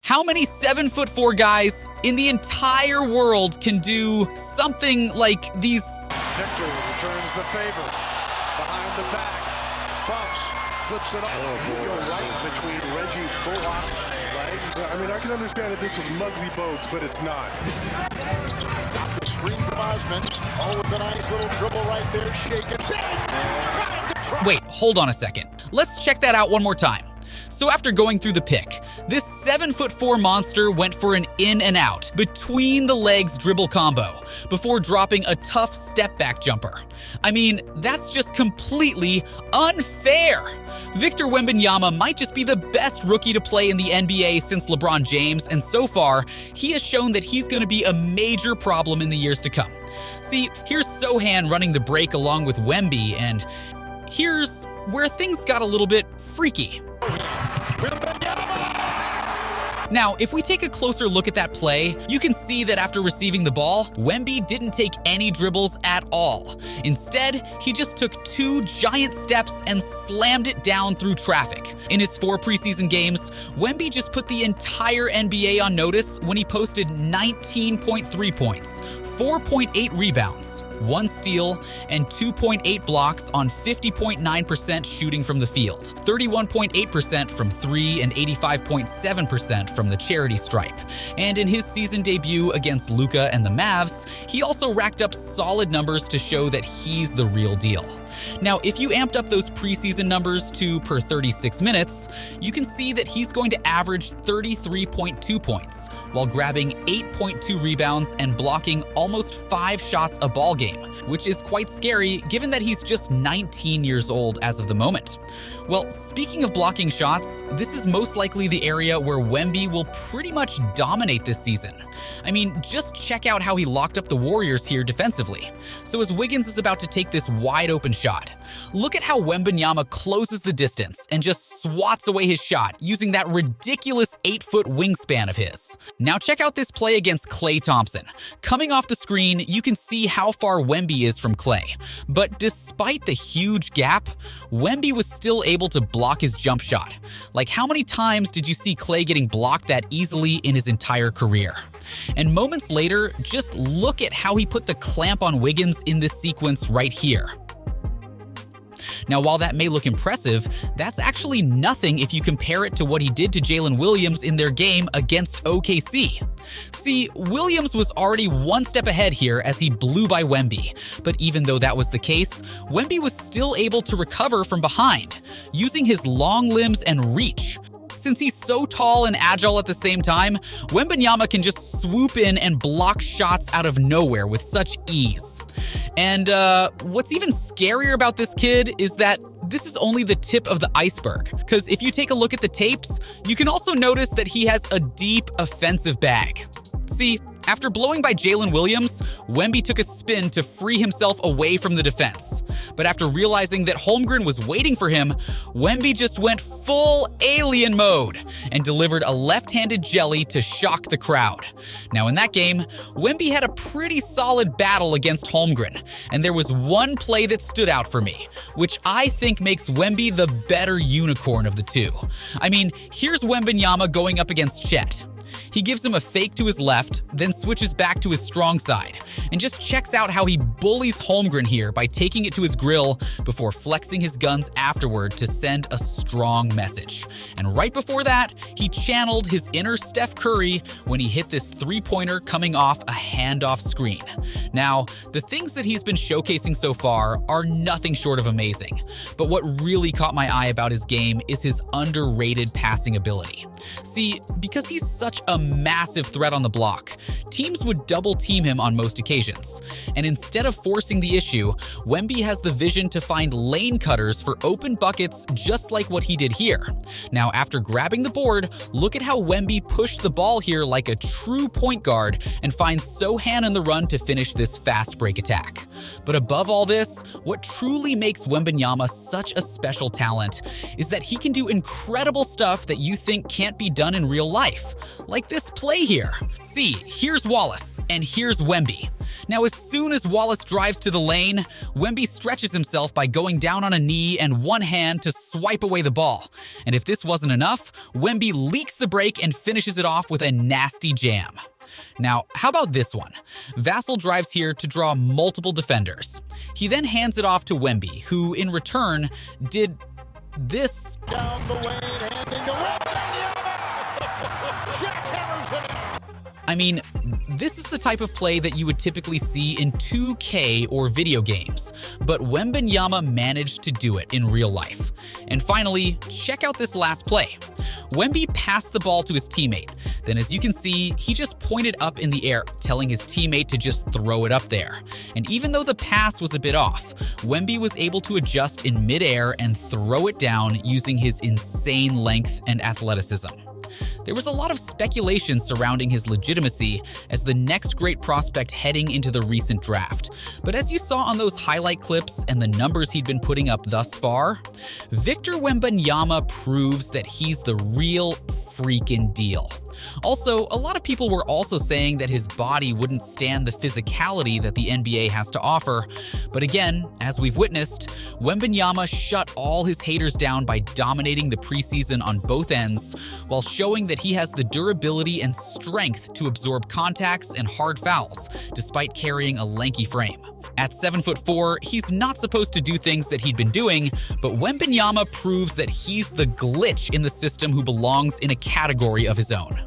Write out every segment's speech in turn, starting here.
How many 7'4" guys in the entire world can do something like these? Victor returns the favor. Behind the back. Bumps. Flips it off. You go right between Reggie Bullock's legs. I mean, I can understand if this was Muggsy Bogues, but it's not. Got the screen from Osman. Oh, with a nice little dribble right there. Shaking. Wait, hold on a second. Let's check that out one more time. So after going through the pick, this 7'4" monster went for an in and out, between the legs dribble combo, before dropping a tough step back jumper. I mean, that's just completely unfair. Victor Wembanyama might just be the best rookie to play in the NBA since LeBron James, and so far, he has shown that he's going to be a major problem in the years to come. See, here's Sohan running the break along with Wemby, and here's where things got a little bit freaky. Now, if we take a closer look at that play, you can see that after receiving the ball, Wemby didn't take any dribbles at all. Instead, he just took 2 giant steps and slammed it down through traffic. In his 4 preseason games, Wemby just put the entire NBA on notice when he posted 19.3 points, 4.8 rebounds, 1 steal, and 2.8 blocks on 50.9% shooting from the field, 31.8% from 3, and 85.7% from the charity stripe. And in his season debut against Luka and the Mavs, he also racked up solid numbers to show that he's the real deal. Now, if you amped up those preseason numbers to per 36 minutes, you can see that he's going to average 33.2 points, while grabbing 8.2 rebounds and blocking almost 5 shots a ball game, which is quite scary given that he's just 19 years old as of the moment. Well, speaking of blocking shots, this is most likely the area where Wemby will pretty much dominate this season. I mean, just check out how he locked up the Warriors here defensively. So as Wiggins is about to take this wide open shot, look at how Wembanyama closes the distance and just swats away his shot using that ridiculous 8-foot wingspan of his. Now check out this play against Klay Thompson. Coming off the screen, you can see how far Wemby is from Klay. But despite the huge gap, Wemby was still able to block his jump shot. Like, how many times did you see Klay getting blocked that easily in his entire career? And moments later, just look at how he put the clamp on Wiggins in this sequence right here. Now, while that may look impressive, that's actually nothing if you compare it to what he did to Jalen Williams in their game against OKC. See, Williams was already 1 step ahead here as he blew by Wemby, but even though that was the case, Wemby was still able to recover from behind, using his long limbs and reach. Since he's so tall and agile at the same time, Wembanyama can just swoop in and block shots out of nowhere with such ease. And what's even scarier about this kid is that this is only the tip of the iceberg, because if you take a look at the tapes, you can also notice that he has a deep offensive bag. See, after blowing by Jalen Williams, Wemby took a spin to free himself away from the defense. But after realizing that Holmgren was waiting for him, Wemby just went full alien mode and delivered a left-handed jelly to shock the crowd. Now in that game, Wemby had a pretty solid battle against Holmgren, and there was one play that stood out for me, which I think makes Wemby the better unicorn of the two. I mean, here's Wembanyama going up against Chet. He gives him a fake to his left, then switches back to his strong side, and just checks out how he bullies Holmgren here by taking it to his grill before flexing his guns afterward to send a strong message. And right before that, he channeled his inner Steph Curry when he hit this 3-pointer coming off a handoff screen. Now, the things that he's been showcasing so far are nothing short of amazing, but what really caught my eye about his game is his underrated passing ability. See, because he's such a massive threat on the block, teams would double team him on most occasions. And instead of forcing the issue, Wemby has the vision to find lane cutters for open buckets just like what he did here. Now, after grabbing the board, look at how Wemby pushed the ball here like a true point guard and finds Sohan in the run to finish this fast break attack. But above all this, what truly makes Wembanyama such a special talent is that he can do incredible stuff that you think can't be done in real life, like this play here. See, here's Wallace, and here's Wemby. Now, as soon as Wallace drives to the lane, Wemby stretches himself by going down on a knee and one hand to swipe away the ball. And if this wasn't enough, Wemby leaks the break and finishes it off with a nasty jam. Now, how about this one? Vassell drives here to draw multiple defenders. He then hands it off to Wemby, who in return did this. Down the lane, handing to Wembanyama. Jackhammers him. I mean, this is the type of play that you would typically see in 2K or video games, but Wembanyama managed to do it in real life. And finally, check out this last play. Wemby passed the ball to his teammate. Then, as you can see, he just pointed up in the air, telling his teammate to just throw it up there. And even though the pass was a bit off, Wemby was able to adjust in midair and throw it down using his insane length and athleticism. There was a lot of speculation surrounding his legitimacy as the next great prospect heading into the recent draft. But as you saw on those highlight clips and the numbers he'd been putting up thus far, Victor Wembanyama proves that he's the real freaking deal. Also, a lot of people were also saying that his body wouldn't stand the physicality that the NBA has to offer. But again, as we've witnessed, Wembanyama shut all his haters down by dominating the preseason on both ends, while showing that he has the durability and strength to absorb contacts and hard fouls, despite carrying a lanky frame. At 7'4", he's not supposed to do things that he'd been doing, but Wembanyama proves that he's the glitch in the system who belongs in a category of his own.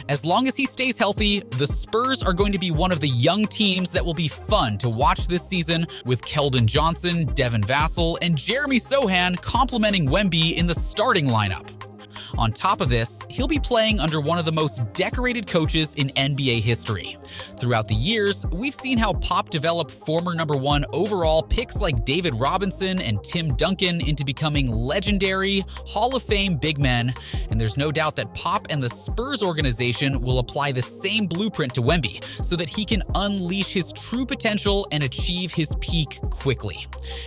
As long as he stays healthy, the Spurs are going to be one of the young teams that will be fun to watch this season, with Keldon Johnson, Devin Vassell, and Jeremy Sohan complementing Wemby in the starting lineup. On top of this, he'll be playing under one of the most decorated coaches in NBA history. Throughout the years, we've seen how Pop developed former #1 overall picks like David Robinson and Tim Duncan into becoming legendary Hall of Fame big men, and there's no doubt that Pop and the Spurs organization will apply the same blueprint to Wemby so that he can unleash his true potential and achieve his peak quickly.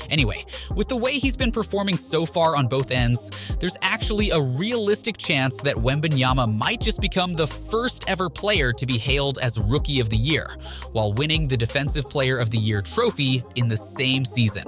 Anyway, with the way he's been performing so far on both ends, there's actually a realistic chance that Wembanyama might just become the first ever player to be hailed as Rookie of the Year, while winning the Defensive Player of the Year trophy in the same season.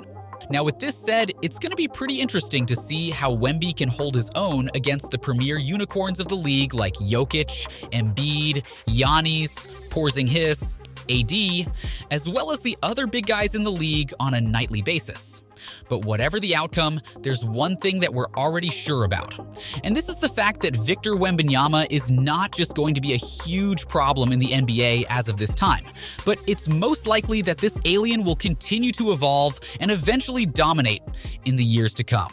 Now, with this said, it's going to be pretty interesting to see how Wemby can hold his own against the premier unicorns of the league like Jokic, Embiid, Giannis, Porzingis, AD, as well as the other big guys in the league on a nightly basis. But whatever the outcome, there's one thing that we're already sure about. And this is the fact that Victor Wembanyama is not just going to be a huge problem in the NBA as of this time, but it's most likely that this alien will continue to evolve and eventually dominate in the years to come.